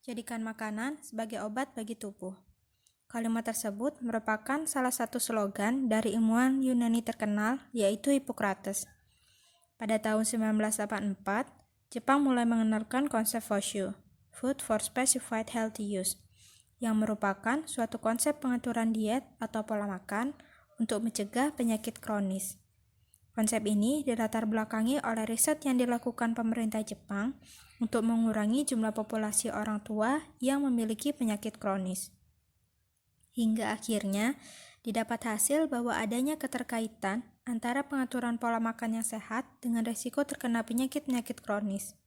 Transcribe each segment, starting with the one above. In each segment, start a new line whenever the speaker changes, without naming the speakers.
jadikan makanan sebagai obat bagi tubuh. Kalimat tersebut merupakan salah satu slogan dari ilmuwan Yunani terkenal, yaitu Hippocrates. Pada tahun 1984, Jepang mulai mengenalkan konsep FOSHU, Food for Specified Healthy Use, yang merupakan suatu konsep pengaturan diet atau pola makan untuk mencegah penyakit kronis. Konsep ini dilatar belakangi oleh riset yang dilakukan pemerintah Jepang untuk mengurangi jumlah populasi orang tua yang memiliki penyakit kronis. Hingga akhirnya didapat hasil bahwa adanya keterkaitan antara pengaturan pola makan yang sehat dengan risiko terkena penyakit-penyakit kronis.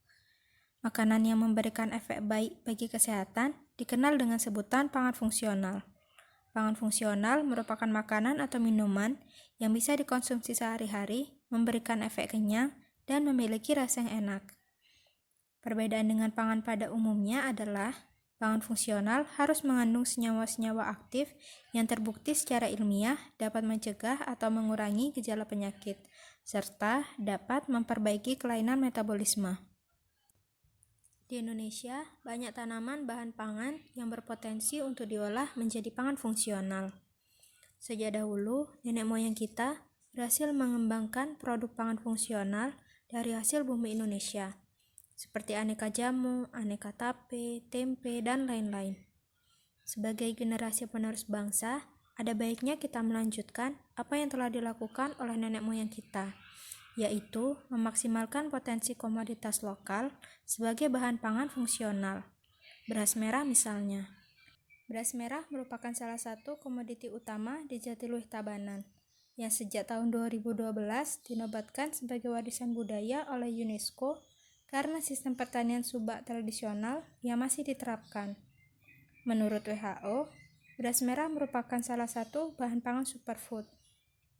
Makanan yang memberikan efek baik bagi kesehatan dikenal dengan sebutan pangan fungsional. Pangan fungsional merupakan makanan atau minuman yang bisa dikonsumsi sehari-hari, memberikan efek kenyang, dan memiliki rasa yang enak. Perbedaan dengan pangan pada umumnya adalah pangan fungsional harus mengandung senyawa-senyawa aktif yang terbukti secara ilmiah dapat mencegah atau mengurangi gejala penyakit, serta dapat memperbaiki kelainan metabolisme. Di Indonesia, banyak tanaman bahan pangan yang berpotensi untuk diolah menjadi pangan fungsional. Sejak dahulu, nenek moyang kita berhasil mengembangkan produk pangan fungsional dari hasil bumi Indonesia, seperti aneka jamu, aneka tape, tempe, dan lain-lain. Sebagai generasi penerus bangsa, ada baiknya kita melanjutkan apa yang telah dilakukan oleh nenek moyang kita, yaitu memaksimalkan potensi komoditas lokal sebagai bahan pangan fungsional. Beras merah misalnya. Beras merah merupakan salah satu komoditi utama di Jatiluwih Tabanan, yang sejak tahun 2012 dinobatkan sebagai warisan budaya oleh UNESCO karena sistem pertanian subak tradisional yang masih diterapkan. Menurut WHO, beras merah merupakan salah satu bahan pangan superfood.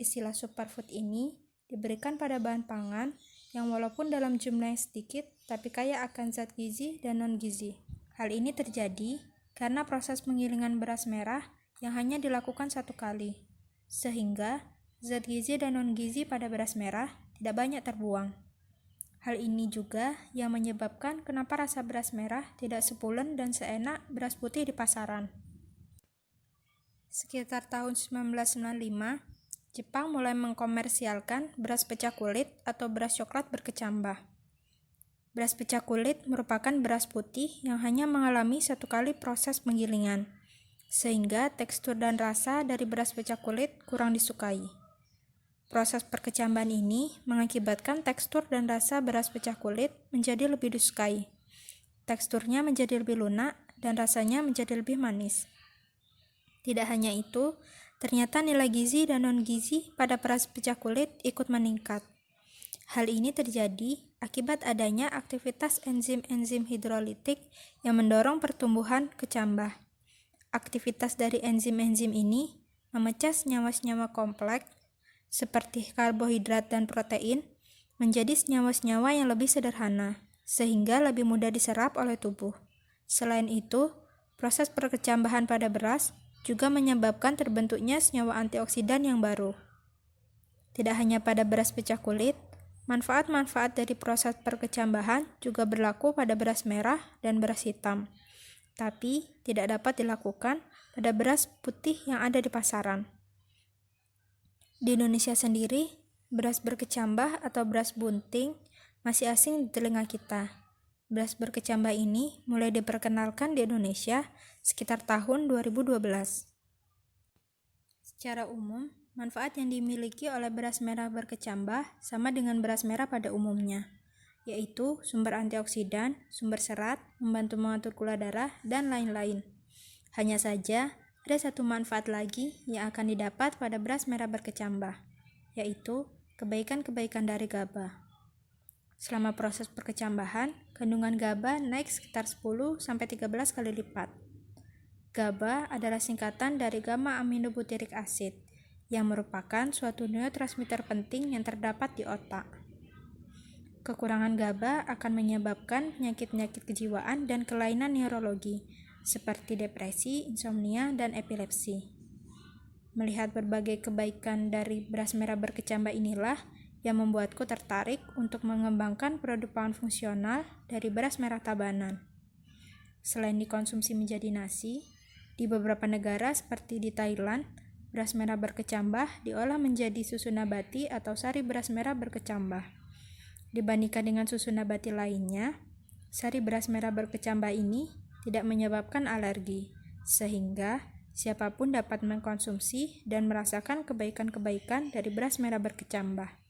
Istilah superfood ini diberikan pada bahan pangan yang walaupun dalam jumlah yang sedikit tapi kaya akan zat gizi dan non-gizi. Hal ini terjadi karena proses penggilingan beras merah yang hanya dilakukan satu kali, sehingga zat gizi dan non-gizi pada beras merah tidak banyak terbuang. Hal ini juga yang menyebabkan kenapa rasa beras merah tidak sepulen dan seenak beras putih di pasaran. Sekitar tahun 1995, Jepang mulai mengkomersialkan beras pecah kulit atau beras coklat berkecambah. Beras pecah kulit merupakan beras putih yang hanya mengalami satu kali proses penggilingan, sehingga tekstur dan rasa dari beras pecah kulit kurang disukai. Proses perkecambahan ini mengakibatkan tekstur dan rasa beras pecah kulit menjadi lebih disukai. Teksturnya menjadi lebih lunak dan rasanya menjadi lebih manis. Tidak hanya itu, ternyata nilai gizi dan non-gizi pada beras pecah kulit ikut meningkat. Hal ini terjadi akibat adanya aktivitas enzim-enzim hidrolitik yang mendorong pertumbuhan kecambah. Aktivitas dari enzim-enzim ini memecah senyawa-senyawa kompleks seperti karbohidrat dan protein menjadi senyawa-senyawa yang lebih sederhana, sehingga lebih mudah diserap oleh tubuh. Selain itu, proses perkecambahan pada beras juga menyebabkan terbentuknya senyawa antioksidan yang baru. Tidak hanya pada beras pecah kulit, manfaat-manfaat dari proses perkecambahan juga berlaku pada beras merah dan beras hitam, tapi tidak dapat dilakukan pada beras putih yang ada di pasaran. Di Indonesia sendiri, beras berkecambah atau beras bunting masih asing di telinga kita. Beras berkecambah ini mulai diperkenalkan di Indonesia sekitar tahun 2012. Secara umum, manfaat yang dimiliki oleh beras merah berkecambah sama dengan beras merah pada umumnya, yaitu sumber antioksidan, sumber serat, membantu mengatur gula darah, dan lain-lain. Hanya saja, ada satu manfaat lagi yang akan didapat pada beras merah berkecambah, yaitu kebaikan-kebaikan dari GABA. Selama proses perkecambahan, kandungan GABA naik sekitar 10-13 kali lipat. GABA adalah singkatan dari gamma aminobutyric acid, yang merupakan suatu neurotransmitter penting yang terdapat di otak. Kekurangan GABA akan menyebabkan penyakit-penyakit kejiwaan dan kelainan neurologi, seperti depresi, insomnia, dan epilepsi. Melihat berbagai kebaikan dari beras merah berkecambah inilah yang membuatku tertarik untuk mengembangkan produk pangan fungsional dari beras merah Tabanan. Selain dikonsumsi menjadi nasi, di beberapa negara seperti di Thailand, beras merah berkecambah diolah menjadi susu nabati atau sari beras merah berkecambah. Dibandingkan dengan susu nabati lainnya, sari beras merah berkecambah ini tidak menyebabkan alergi, sehingga siapapun dapat mengkonsumsi dan merasakan kebaikan-kebaikan dari beras merah berkecambah.